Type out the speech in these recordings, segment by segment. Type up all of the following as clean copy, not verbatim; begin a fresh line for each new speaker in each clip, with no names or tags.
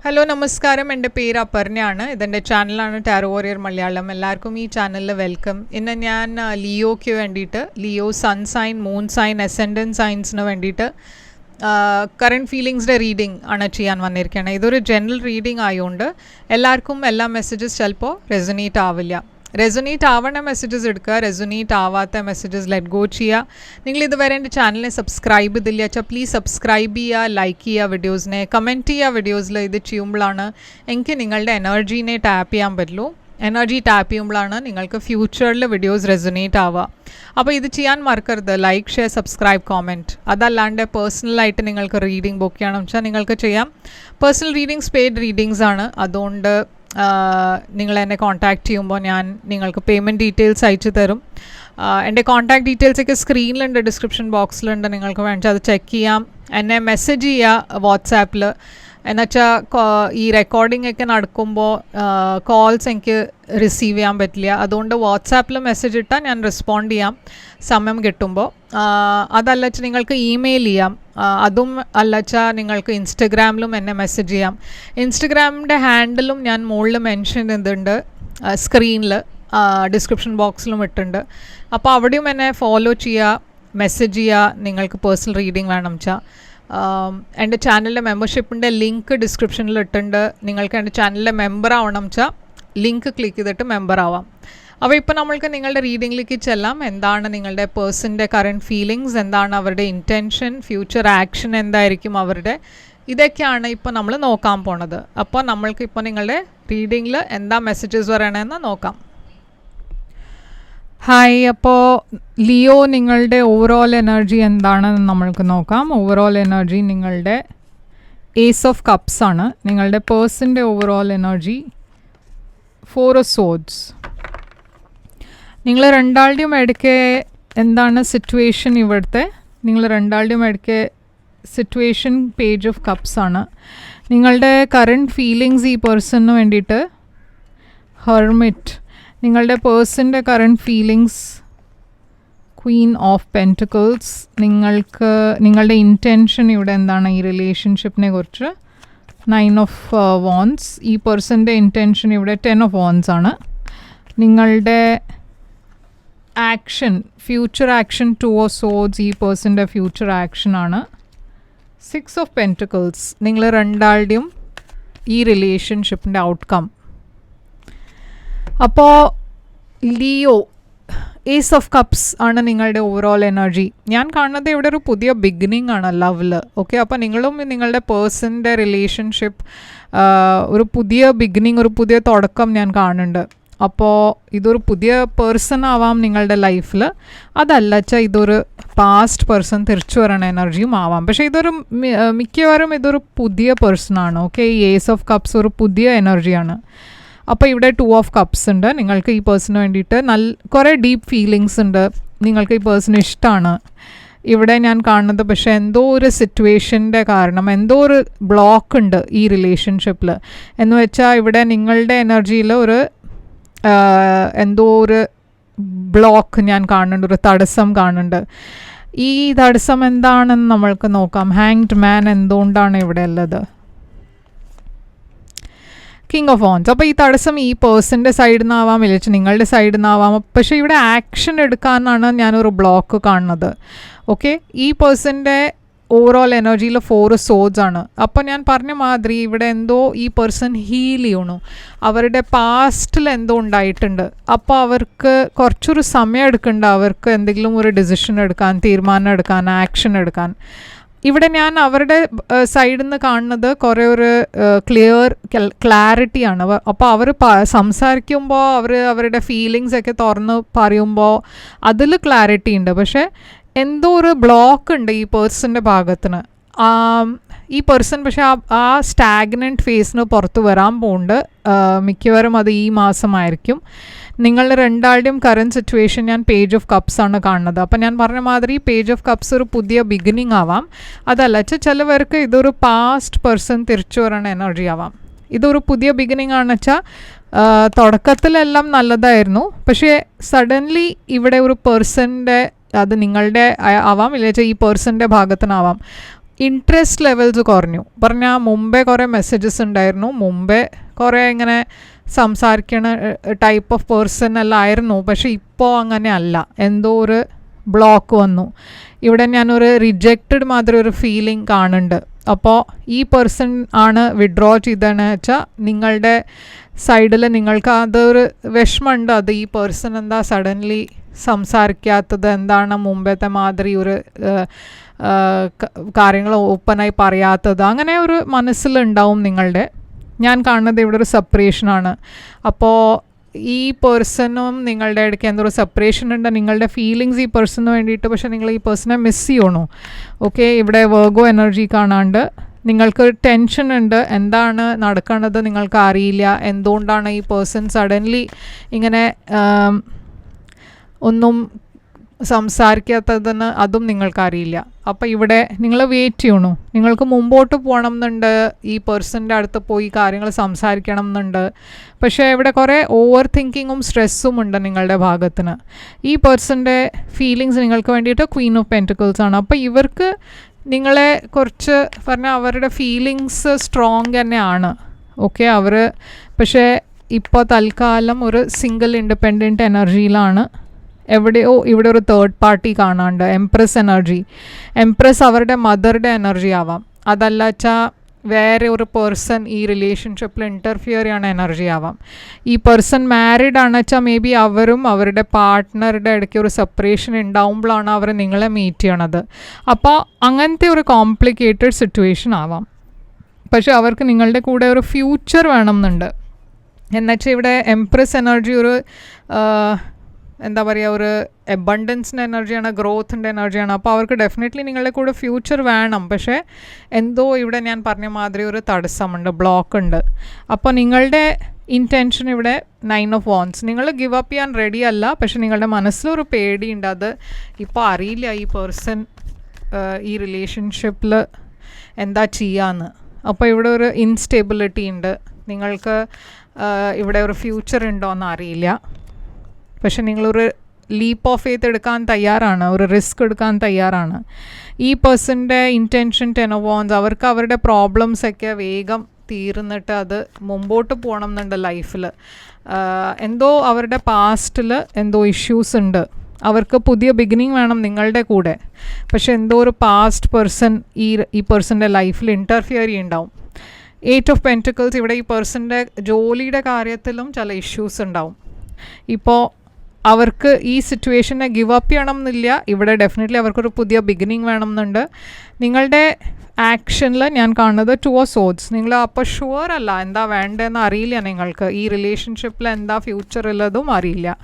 Hello നമസ്കാരം, എൻ്റെ പേര് അപർണയാണ്. ഇതെൻ്റെ ചാനലാണ് ടാരോ വാരിയർ മലയാളം. എല്ലാവർക്കും ഈ ചാനലിൽ വെൽക്കം. ഇന്ന് ഞാൻ ലിയോയ്ക്ക് വേണ്ടിയിട്ട്, Leo sun sign, moon sign, ascendant സൈൻസിന് വേണ്ടിയിട്ട് കറണ്ട് ഫീലിങ്സിൻ്റെ റീഡിംഗ് ആണ് ചെയ്യാൻ വന്നിരിക്കുകയാണ്. ഇതൊരു ജനറൽ റീഡിംഗ് ആയതുകൊണ്ട് എല്ലാവർക്കും എല്ലാ മെസ്സേജസ് ചിലപ്പോൾ റെസൊനേറ്റ് ആവില്ല. റെസൊനേറ്റ് ആവേണ്ട മെസ്സേജസ് എടുക്കുക, റെസൊനേറ്റ് ആവാത്ത മെസ്സേജസ് ലെറ്റ് ഗോ ചെയ്യുക. നിങ്ങൾ ഇതുവരെ എൻ്റെ ചാനലിനെ സബ്സ്ക്രൈബ് ചെയ്തില്ല വെച്ചാൽ പ്ലീസ് സബ്സ്ക്രൈബ് ചെയ്യുക, ലൈക്ക് ചെയ്യുക, വീഡിയോസിനെ കമൻറ്റ് ചെയ്യുക. വീഡിയോസിൽ ഇത് ചെയ്യുമ്പോഴാണ് എനിക്ക് നിങ്ങളുടെ എനർജീനെ ടാപ്പ് ചെയ്യാൻ പറ്റുള്ളൂ. എനർജി ടാപ്പ് ചെയ്യുമ്പോഴാണ് നിങ്ങൾക്ക് ഫ്യൂച്ചറിൽ വീഡിയോസ് റെസൊനേറ്റ് ആവുക. അപ്പോൾ ഇത് ചെയ്യാൻ മറക്കരുത്. Like, share, subscribe, comment. അതല്ലാണ്ട് പേഴ്സണലായിട്ട് നിങ്ങൾക്ക് റീഡിംഗ് ബുക്ക് ചെയ്യണം വെച്ചാൽ നിങ്ങൾക്ക് ചെയ്യാം. പേഴ്സണൽ റീഡിങ്സ് പെയ്ഡ് റീഡിങ്സ് ആണ്. അതുകൊണ്ട് നിങ്ങൾ എന്നെ കോൺടാക്റ്റ് ചെയ്യുമ്പോൾ ഞാൻ നിങ്ങൾക്ക് പേയ്മെൻറ്റ് ഡീറ്റെയിൽസ് അയച്ചു തരും. എൻ്റെ കോൺടാക്ട് ഡീറ്റെയിൽസൊക്കെ സ്ക്രീനിലുണ്ട്, ഡിസ്ക്രിപ്ഷൻ ബോക്സിലുണ്ട്. നിങ്ങൾക്ക് വേണമെങ്കിൽ അത് ചെക്ക് ചെയ്യാം. എന്നെ മെസ്സേജ് ചെയ്യുക വാട്സാപ്പിൽ. എന്നുവെച്ചാൽ ഈ റെക്കോർഡിംഗ് ഒക്കെ നടക്കുമ്പോൾ കോൾസ് എനിക്ക് റിസീവ് ചെയ്യാൻ പറ്റില്ല. അതുകൊണ്ട് വാട്സാപ്പിൽ മെസ്സേജ് ഇട്ടാൽ ഞാൻ റെസ്പോണ്ട് ചെയ്യാം സമയം കിട്ടുമ്പോൾ. അതല്ലച്ചാൽ നിങ്ങൾക്ക് ഇമെയിൽ ചെയ്യാം. അതും അല്ലച്ചാൽ നിങ്ങൾക്ക് ഇൻസ്റ്റഗ്രാമിലും എന്നെ മെസ്സേജ് ചെയ്യാം. ഇൻസ്റ്റഗ്രാമിൻ്റെ ഹാൻഡിലും ഞാൻ മുകളിൽ മെൻഷൻ ചെയ്തിട്ടുണ്ട്, സ്ക്രീനിൽ ഡിസ്ക്രിപ്ഷൻ ബോക്സിലും ഇട്ടുണ്ട്. അപ്പോൾ അവിടെയും എന്നെ ഫോളോ ചെയ്യുക, മെസ്സേജ് ചെയ്യുക നിങ്ങൾക്ക് പേഴ്സണൽ റീഡിംഗ് വേണം വെച്ചാൽ. എൻ്റെ ചാനലിലെ മെമ്പർഷിപ്പിൻ്റെ ലിങ്ക് ഡിസ്ക്രിപ്ഷനിൽ ഇട്ടുണ്ട്. നിങ്ങൾക്ക് എൻ്റെ ചാനലിലെ മെമ്പർ ആവണം വെച്ചാൽ ലിങ്ക് ക്ലിക്ക് ചെയ്തിട്ട് മെമ്പർ ആവാം. അപ്പോൾ ഇപ്പോൾ നമ്മൾക്ക് നിങ്ങളുടെ റീഡിങ്ങിലേക്ക് ചെല്ലാം. എന്താണ് നിങ്ങളുടെ പേഴ്സൻ്റെ കറണ്ട് ഫീലിങ്സ്, എന്താണ് അവരുടെ ഇൻറ്റൻഷൻ, ഫ്യൂച്ചർ ആക്ഷൻ എന്തായിരിക്കും അവരുടെ, ഇതൊക്കെയാണ് ഇപ്പോൾ നമ്മൾ നോക്കാൻ പോണത്. അപ്പോൾ നമ്മൾക്ക് ഇപ്പോൾ നിങ്ങളുടെ റീഡിങ്ങിൽ എന്താ മെസ്സേജസ് പറയണമെന്ന് നോക്കാം. ഹായ്, അപ്പോൾ ലിയോ നിങ്ങളുടെ ഓവറോൾ എനർജി എന്താണെന്ന് നമ്മൾക്ക് നോക്കാം. ഓവറോൾ എനർജി നിങ്ങളുടെ ഏസ് ഓഫ് കപ്സ് ആണ്. നിങ്ങളുടെ പേഴ്സൻ്റെ ഓവറോൾ എനർജി 4 ഓഫ് സോഡ്സ്. നിങ്ങൾ രണ്ടാളുടെയും ഇടയ്ക്ക് എന്താണ് സിറ്റുവേഷൻ ഇവിടുത്തെ, നിങ്ങൾ രണ്ടാളുടെയും ഇടയ്ക്ക് സിറ്റുവേഷൻ പേജ് ഓഫ് കപ്സ് ആണ്. നിങ്ങളുടെ കറണ്ട് ഫീലിങ്സ് ഈ പേഴ്സണിന് വേണ്ടിയിട്ട് ഹെർമിറ്റ്. നിങ്ങളുടെ പേഴ്സൻ്റെ current feelings queen of pentacles. നിങ്ങളുടെ ഇൻറ്റൻഷൻ ഇവിടെ എന്താണ് ഈ റിലേഷൻഷിപ്പിനെ കുറിച്ച് 9 ഓഫ് വോൺസ്. ഈ പേഴ്സൻ്റെ ഇൻറ്റൻഷൻ ഇവിടെ 10 ഓഫ് വോൺസ് ആണ്. നിങ്ങളുടെ action, future action 2 of swords. ഈ പേഴ്സൻ്റെ ഫ്യൂച്ചർ ആക്ഷൻ ആണ് 6 ഓഫ് പെൻറ്റിക്കിൾസ്. നിങ്ങൾ രണ്ടാളുടെയും ഈ റിലേഷൻഷിപ്പിൻ്റെ ഔട്ട്കം. അപ്പോൾ ലിയോ ഏസ് ഓഫ് കപ്സ് ആണ് നിങ്ങളുടെ ഓവറോൾ എനർജി. ഞാൻ കാണുന്നത് ഇവിടെ ഒരു പുതിയ ബിഗിനിങ് ആണ് ലവിൽ. ഓക്കെ, അപ്പോൾ നിങ്ങളും നിങ്ങളുടെ പേഴ്സൻ്റെ റിലേഷൻഷിപ്പ് ഒരു പുതിയ ബിഗിനിങ്, ഒരു പുതിയ തുടക്കം ഞാൻ കാണുന്നുണ്ട്. അപ്പോൾ ഇതൊരു പുതിയ പേഴ്സൺ ആവാം നിങ്ങളുടെ ലൈഫിൽ. അതല്ലച്ചാൽ ഇതൊരു പാസ്റ്റ് പേഴ്സൺ തിരിച്ചു വരണ എനർജിയും ആവാം. പക്ഷേ ഇതൊരു മിക്കവാറും ഇതൊരു പുതിയ പേഴ്സണാണ്. ഓക്കെ, ഈ ഏസ് ഓഫ് കപ്സ് ഒരു പുതിയ എനർജിയാണ്. അപ്പോൾ ഇവിടെ 2 ഓഫ് കപ്സ് ഉണ്ട്. നിങ്ങൾക്ക് ഈ പേഴ്സണിന് വേണ്ടിയിട്ട് കുറേ ഡീപ്പ് ഫീലിങ്സ് ഉണ്ട്. നിങ്ങൾക്ക് ഈ പേഴ്സണ് ഇഷ്ടമാണ് ഇവിടെ ഞാൻ കാണുന്നത്. പക്ഷേ എന്തോ ഒരു സിറ്റുവേഷൻ്റെ കാരണം എന്തോ ഒരു ബ്ലോക്ക് ഉണ്ട് ഈ റിലേഷൻഷിപ്പിൽ. എന്ന് വെച്ചാൽ ഇവിടെ നിങ്ങളുടെ എനർജിയിൽ ഒരു എന്തോ ഒരു ബ്ലോക്ക് ഞാൻ കാണുന്നുണ്ട്, ഒരു തടസ്സം കാണുന്നുണ്ട്. ഈ തടസ്സം എന്താണെന്ന് നമ്മൾക്ക് നോക്കാം. ഹാങ്ഡ് മാൻ എന്തുകൊണ്ടാണ് ഇവിടെ ഉള്ളത്? King of wands. അപ്പോൾ ഈ തടസ്സം ഈ പേഴ്സൻ്റെ സൈഡിൽ നിന്നാവാം, ഇല്ലെങ്കിൽ നിങ്ങളുടെ സൈഡിൽ നിന്നാവാം. പക്ഷേ ഇവിടെ ആക്ഷൻ എടുക്കാനാണ് ഞാനൊരു ബ്ലോക്ക് കാണുന്നത്. ഓക്കെ, ഈ പേഴ്സൻ്റെ ഓവറോൾ എനർജിയിൽ 4 സോഡ്സ് ആണ്. അപ്പോൾ ഞാൻ പറഞ്ഞ മാതിരി ഇവിടെ എന്തോ ഈ പേഴ്സൺ ഹീൽ ചെയ്യണു. അവരുടെ പാസ്റ്റിൽ എന്തോ ഉണ്ടായിട്ടുണ്ട്. അപ്പോൾ അവർക്ക് കുറച്ചൊരു സമയം എടുക്കുന്നുണ്ട് അവർക്ക് എന്തെങ്കിലും ഒരു ഡിസിഷൻ എടുക്കാൻ, തീരുമാനം എടുക്കാൻ, ആക്ഷൻ എടുക്കാൻ. ഇവിടെ ഞാൻ അവരുടെ സൈഡിൽ നിന്ന് കാണുന്നത് കുറേ ഒരു ക്ലാരിറ്റിയാണ്. അപ്പോൾ അവർ സംസാരിക്കുമ്പോൾ അവരുടെ ഫീലിങ്സ് ഒക്കെ തുറന്ന് പറയുമ്പോൾ അതിൽ ക്ലാരിറ്റി ഉണ്ട്. പക്ഷേ എന്തോ ഒരു ബ്ലോക്ക് ഉണ്ട് ഈ പേഴ്സൻ്റെ ഭാഗത്തിന്. ഈ പേഴ്സൺ പക്ഷേ ആ സ്റ്റാഗ്നൻറ്റ് ഫേസിന് പുറത്ത് വരാൻ പോകുന്നുണ്ട്. മിക്കവാറും അത് ഈ മാസമായിരിക്കും. നിങ്ങളുടെ രണ്ടാളുടെയും കറൻറ്റ് സിറ്റുവേഷൻ ഞാൻ പേജ് ഓഫ് കപ്സ് ആണ് കാണുന്നത്. അപ്പം ഞാൻ പറഞ്ഞ മാതിരി പേജ് ഓഫ് കപ്സ് ഒരു പുതിയ ബിഗിനിങ് ആവാം. അതല്ല ചിലവർക്ക് ഇതൊരു പാസ്റ്റ് പേഴ്സൺ തിരിച്ചു വരണ എനർജി ആവാം. ഇതൊരു പുതിയ ബിഗിനിങ് ആണെന്ന് വെച്ചാൽ തുടക്കത്തിലെല്ലാം നല്ലതായിരുന്നു. പക്ഷേ സഡൻലി ഇവിടെ ഒരു പേഴ്സൻ്റെ, അത് നിങ്ങളുടെ ആവാം, ഇല്ലെങ്കിൽ ഈ പേഴ്സൻ്റെ ഭാഗത്തുനിന്നാവാം, ഇൻട്രസ്റ്റ് ലെവൽസ് കുറഞ്ഞു. പറഞ്ഞാൽ മുമ്പേ കുറേ മെസ്സേജസ് ഉണ്ടായിരുന്നു, മുമ്പേ കുറേ ഇങ്ങനെ സംസാരിക്കണ ടൈപ്പ് ഓഫ് പേഴ്സൺ എല്ലാം ആയിരുന്നു. പക്ഷേ ഇപ്പോൾ അങ്ങനെ അല്ല, എന്തോ ഒരു ബ്ലോക്ക് വന്നു. ഇവിടെ ഞാനൊരു റിജക്റ്റഡ് മാതിരി ഒരു ഫീലിംഗ് കാണുന്നുണ്ട്. അപ്പോൾ ഈ പേഴ്സൺ ആണ് വിഡ്രോ ചെയ്തതെന്ന് വെച്ചാൽ നിങ്ങളുടെ സൈഡിൽ നിങ്ങൾക്ക് അതൊരു വിഷമമുണ്ട്. അത് ഈ പേഴ്സൺ എന്താ സഡൻലി സംസാരിക്കാത്തത്, എന്താണ് മുമ്പത്തെ മാതിരി ഒരു കാര്യങ്ങൾ ഓപ്പണായി പറയാത്തത്, അങ്ങനെ ഒരു മനസ്സിലുണ്ടാവും നിങ്ങളുടെ. ഞാൻ കാണുന്നത് ഇവിടെ ഒരു സെപ്പറേഷനാണ്. അപ്പോൾ ഈ പേഴ്സണും നിങ്ങളുടെ ഇടയ്ക്ക് എന്തൊരു സെപ്പറേഷൻ ഉണ്ട്, നിങ്ങളുടെ ഫീലിങ്സ് ഈ പേഴ്സണിന് വേണ്ടിയിട്ട്. പക്ഷേ നിങ്ങൾ ഈ പേഴ്സണെ മിസ് ചെയ്യണോ? ഓക്കെ, ഇവിടെ വെർഗോ എനർജി കാണാണ്ട് നിങ്ങൾക്ക് ടെൻഷൻ ഉണ്ട്, എന്താണ് നടക്കുന്നത് നിങ്ങൾക്ക് അറിയില്ല, എന്തുകൊണ്ടാണ് ഈ പേഴ്സൺ സഡൻലി ഇങ്ങനെ ഒന്നും സംസാരിക്കാത്തതെന്ന് അതും നിങ്ങൾക്കറിയില്ല. അപ്പോൾ ഇവിടെ നിങ്ങൾ വെയിറ്റ് ചെയ്യണു, നിങ്ങൾക്ക് മുമ്പോട്ട് പോകണം എന്നുണ്ട്, ഈ പേഴ്സൻ്റെ അടുത്ത് പോയി കാര്യങ്ങൾ സംസാരിക്കണം എന്നുണ്ട്. പക്ഷേ ഇവിടെ കുറേ ഓവർ തിങ്കിങ്ങും സ്ട്രെസ്സും ഉണ്ട് നിങ്ങളുടെ ഭാഗത്തിന്. ഈ പേഴ്സൻ്റെ ഫീലിങ്സ് നിങ്ങൾക്ക് വേണ്ടിയിട്ട് ക്വീൻ ഓഫ് പെൻറ്റിക്കിൾസ് ആണ്. അപ്പോൾ ഇവർക്ക് നിങ്ങളെ കുറച്ച് പറഞ്ഞാൽ അവരുടെ ഫീലിങ്സ് സ്ട്രോങ് തന്നെയാണ്. ഓക്കെ, അവർ പക്ഷേ ഇപ്പോൾ തൽക്കാലം ഒരു സിംഗിൾ ഇൻഡിപെൻഡൻറ്റ് എനർജിയിലാണ്. എവിടെയോ ഇവിടെ ഒരു തേർഡ് പാർട്ടി കാണാണ്ട്, എംപ്രസ് എനർജി. എംപ്രസ് അവരുടെ മദറുടെ എനർജി ആവാം, അതല്ല വെച്ചാൽ വേറെ ഒരു പേഴ്സൺ ഈ റിലേഷൻഷിപ്പിൽ ഇൻ്റർഫിയർ ചെയ്യണ എനർജി ആവാം. ഈ പേഴ്സൺ മാരീഡ് ആണ് വെച്ചാൽ മേ ബി അവരും അവരുടെ പാർട്ട്ണറുടെ ഇടയ്ക്ക് ഒരു സെപ്പറേഷൻ ഉണ്ടാവുമ്പോഴാണ് അവർ നിങ്ങളെ മീറ്റ് ചെയ്യണത്. അപ്പോൾ അങ്ങനത്തെ ഒരു കോംപ്ലിക്കേറ്റഡ് സിറ്റുവേഷൻ ആവാം. പക്ഷെ അവർക്ക് നിങ്ങളുടെ കൂടെ ഒരു ഫ്യൂച്ചർ വേണമെന്നുണ്ട്. എന്നുവെച്ചാൽ ഇവിടെ എംപ്രസ് എനർജി ഒരു എന്താ പറയുക, ഒരു എബണ്ടൻസിൻ്റെ എനർജിയാണ്, ഗ്രോത്തിൻ്റെ എനർജിയാണ്. അപ്പോൾ അവർക്ക് ഡെഫിനറ്റ്ലി നിങ്ങളുടെ കൂടെ ഫ്യൂച്ചർ വേണം. പക്ഷേ എന്തോ ഇവിടെ ഞാൻ പറഞ്ഞ മാതിരി ഒരു തടസ്സമുണ്ട്, ബ്ലോക്ക് ഉണ്ട്. അപ്പോൾ നിങ്ങളുടെ ഇൻറ്റൻഷൻ ഇവിടെ 9 of Wands. നിങ്ങൾ ഗിവ് അപ്പ് ചെയ്യാൻ റെഡി അല്ല, പക്ഷേ നിങ്ങളുടെ മനസ്സിലൊരു പേടിയുണ്ട്. അത് ഇപ്പോൾ അറിയില്ല ഈ പേഴ്സൺ ഈ റിലേഷൻഷിപ്പിൽ എന്താ ചെയ്യാന്ന്. അപ്പോൾ ഇവിടെ ഒരു ഇൻസ്റ്റെബിലിറ്റി ഉണ്ട്. നിങ്ങൾക്ക് ഇവിടെ ഒരു ഫ്യൂച്ചർ ഉണ്ടോ എന്ന് അറിയില്ല. പക്ഷെ നിങ്ങളൊരു ലീപ്പ് ഓഫ് ഫെയ്ത്ത് എടുക്കാൻ തയ്യാറാണ്, ഒരു റിസ്ക് എടുക്കാൻ തയ്യാറാണ്. ഈ പേഴ്സൻ്റെ ഇൻറ്റൻഷൻ 10 of Wands, അവർക്ക് അവരുടെ പ്രോബ്ലംസൊക്കെ വേഗം തീർന്നിട്ട് അത് മുമ്പോട്ട് പോകണം എന്നുണ്ട് ലൈഫിൽ. എന്തോ അവരുടെ പാസ്റ്റിൽ എന്തോ ഇഷ്യൂസ് ഉണ്ട്, അവർക്ക് പുതിയ ബിഗിനിങ് വേണം നിങ്ങളുടെ കൂടെ. പക്ഷെ എന്തോ ഒരു പാസ്റ്റ് പേഴ്സൺ ഈ പേഴ്സൻ്റെ ലൈഫിൽ ഇൻ്റർഫിയർ ചെയ്യുന്നുണ്ടാവും. 8 of Pentacles, ഇവിടെ ഈ പേഴ്സൻ്റെ ജോലിയുടെ കാര്യത്തിലും ചില ഇഷ്യൂസ് ഉണ്ടാവും. ഇപ്പോൾ അവർക്ക് ഈ സിറ്റുവേഷനെ ഗിവ് അപ്പ് ചെയ്യണം എന്നില്ല, ഇവിടെ ഡെഫിനറ്റ്ലി അവർക്കൊരു പുതിയ ബിഗിനിങ് വേണം എന്നുണ്ട്. നിങ്ങളുടെ ആക്ഷനിൽ ഞാൻ കാണുന്നത് 2 of Swords. നിങ്ങൾ അപ്പോൾ ഷുവർ അല്ല, എന്താ വേണ്ടതെന്ന് അറിയില്ല, നിങ്ങൾക്ക് ഈ റിലേഷൻഷിപ്പിൽ എന്താ ഫ്യൂച്ചർ ഉള്ളതും അറിയില്ല.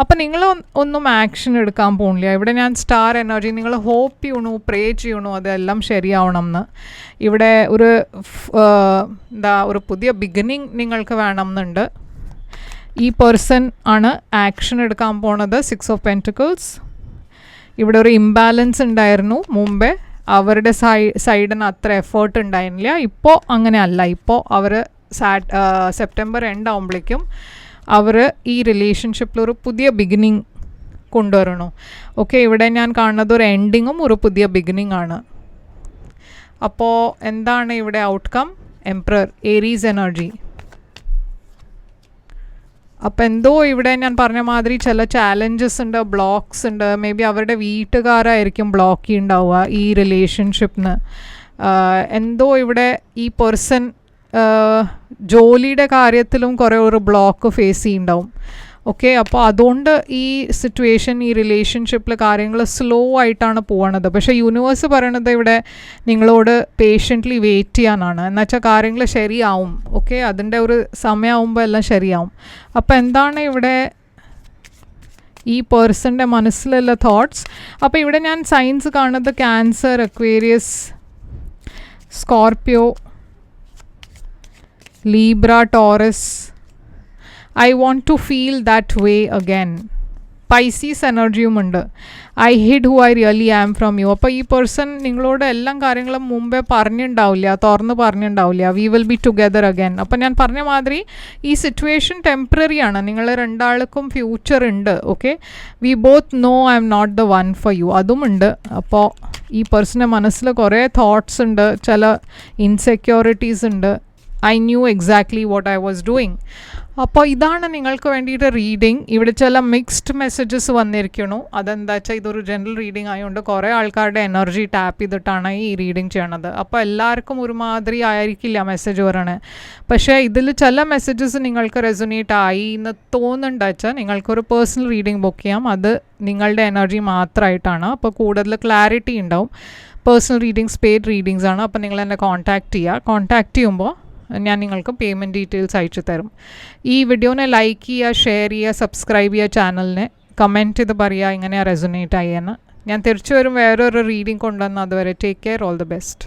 അപ്പോൾ നിങ്ങൾ ഒന്നും ആക്ഷൻ എടുക്കാൻ പോകുന്നില്ല. ഇവിടെ ഞാൻ സ്റ്റാർ എനർജി, നിങ്ങൾ ഹോപ്പ് ചെയ്യണു, പ്രേ ചെയ്യണു അതെല്ലാം ശരിയാവണം എന്ന്. ഇവിടെ ഒരു ഒരു പുതിയ ബിഗിനിങ് നിങ്ങൾക്ക് വേണം എന്നുണ്ട്. ഈ പേഴ്സൺ ആണ് ആക്ഷൻ എടുക്കാൻ പോണത്. 6 of Pentacles. ഇവിടെ ഒരു ഇംബാലൻസ് ഉണ്ടായിരുന്നു മുമ്പേ, അവരുടെ സൈഡിന് അത്ര എഫേർട്ട് ഉണ്ടായിരുന്നില്ല. ഇപ്പോൾ അങ്ങനെ അല്ല, ഇപ്പോൾ അവർ സെപ്റ്റംബർ എൻഡ് ആകുമ്പോഴേക്കും അവർ ഈ റിലേഷൻഷിപ്പിൽ ഒരു പുതിയ ബിഗിനിങ് കൊണ്ടുവരണു. ഓക്കെ, ഇവിടെ ഞാൻ കാണുന്നത് ഒരു എൻഡിങ്ങും ഒരു പുതിയ ബിഗിനിങ് ആണ്. അപ്പോൾ എന്താണ് ഇവിടെ ഔട്ട്കം? Emperor, Aries energy. അപ്പോൾ എന്തോ ഇവിടെ ഞാൻ പറഞ്ഞ മാതിരി ചില ചാലഞ്ചസ് ഉണ്ട്, ബ്ലോക്സ് ഉണ്ട്. മേ ബി അവരുടെ വീട്ടുകാരായിരിക്കും ബ്ലോക്ക് ചെയ്യുന്നുണ്ടാവുക ഈ റിലേഷൻഷിപ്പിന്. എന്തോ ഇവിടെ ഈ പേഴ്സൺ ജോലിയുടെ കാര്യത്തിലും കുറേ ഒരു ബ്ലോക്ക് ഫേസ് ചെയ്യുന്നുണ്ടാവും. ഓക്കെ, അപ്പോൾ അതുകൊണ്ട് ഈ സിറ്റുവേഷൻ, ഈ റിലേഷൻഷിപ്പിൽ കാര്യങ്ങൾ സ്ലോ ആയിട്ടാണ് പോകണത്. പക്ഷേ യൂണിവേഴ്സ് പറയണത് ഇവിടെ നിങ്ങളോട് പേഷ്യൻ്റ്ലി വെയിറ്റ് ചെയ്യാനാണ്. എന്നുവെച്ചാൽ കാര്യങ്ങൾ ശരിയാവും. ഓക്കെ, അതിൻ്റെ ഒരു സമയമാകുമ്പോൾ എല്ലാം ശരിയാവും. അപ്പോൾ എന്താണ് ഇവിടെ ഈ പേഴ്സൻ്റെ മനസ്സിലുള്ള തോട്ട്സ്? അപ്പോൾ ഇവിടെ ഞാൻ സൈൻസ് കാണുന്നത് Cancer, Aquarius, Scorpio, Libra, Taurus. I want to feel that way again. Pisces എനർജിയും ഉണ്ട്. I hid who I really am from you. അപ്പോൾ ഈ പേഴ്സൺ നിങ്ങളോട് എല്ലാം കാര്യങ്ങളും മുമ്പേ പറഞ്ഞിട്ടുണ്ടാവില്ല, തുറന്ന് പറഞ്ഞിട്ടുണ്ടാവില്ല. We will be together again. അപ്പോൾ ഞാൻ പറഞ്ഞ മാതിരി ഈ സിറ്റുവേഷൻ ടെമ്പററി ആണ്. നിങ്ങൾ രണ്ടാൾക്കും ഫ്യൂച്ചർ ഉണ്ട്. Okay, we both know I'm not the one for you, അതും ഉണ്ട്. അപ്പോൾ ഈ പേഴ്സൻ്റെ മനസ്സിൽ കുറേ തോട്ട്സ് ഉണ്ട്, ചില ഇൻസെക്യൂരിറ്റീസ് ഉണ്ട്. I new exactly what I was doing. അപ്പോൾ ഇതാണ് നിങ്ങൾക്ക് വേണ്ടിയിട്ട് റീഡിങ്. ഇവിടെ ചില മിക്സ്ഡ് മെസ്സേജസ് വന്നിരിക്കണു. അതെന്താ വെച്ചാൽ ഇതൊരു ജനറൽ റീഡിങ് ആയതുകൊണ്ട് കുറേ ആൾക്കാരുടെ എനർജി ടാപ്പ് ചെയ്തിട്ടാണ് ഈ റീഡിങ് ചെയ്യണത്. അപ്പോൾ എല്ലാവർക്കും ഒരുമാതിരി ആയിരിക്കില്ല മെസ്സേജ് പറയണേ. പക്ഷേ ഇതിൽ ചില മെസ്സേജസ് നിങ്ങൾക്ക് റെസൊനേറ്റ് ആയി എന്ന് തോന്നുന്നുണ്ട് വെച്ചാൽ നിങ്ങൾക്കൊരു പേഴ്സണൽ റീഡിങ് ബുക്ക് ചെയ്യാം. അത് നിങ്ങളുടെ എനർജി മാത്രമായിട്ടാണ്. അപ്പോൾ കൂടുതൽ ക്ലാരിറ്റി ഉണ്ടാവും. പേഴ്സണൽ റീഡിങ്സ് പെയ്ഡ് റീഡിങ്സ് ആണ്. അപ്പോൾ നിങ്ങൾ എന്നെ കോൺടാക്റ്റ് ചെയ്യുമ്പോൾ ഞാൻ നിങ്ങൾക്ക് പേയ്മെൻറ്റ് ഡീറ്റെയിൽസ് അയച്ചു തരും. ഈ വീഡിയോനെ ലൈക്ക് ചെയ്യുക, ഷെയർ ചെയ്യുക, സബ്സ്ക്രൈബ് ചെയ്യുക ചാനലിനെ, കമൻറ്റ് ചെയ്ത് പറയുക എങ്ങനെയാണ് റെസൊനേറ്റ് ആയെന്ന്. ഞാൻ തിരിച്ചു വരും വേറൊരു റീഡിങ് കൊണ്ടുവന്ന്. അതുവരെ take care, all the best.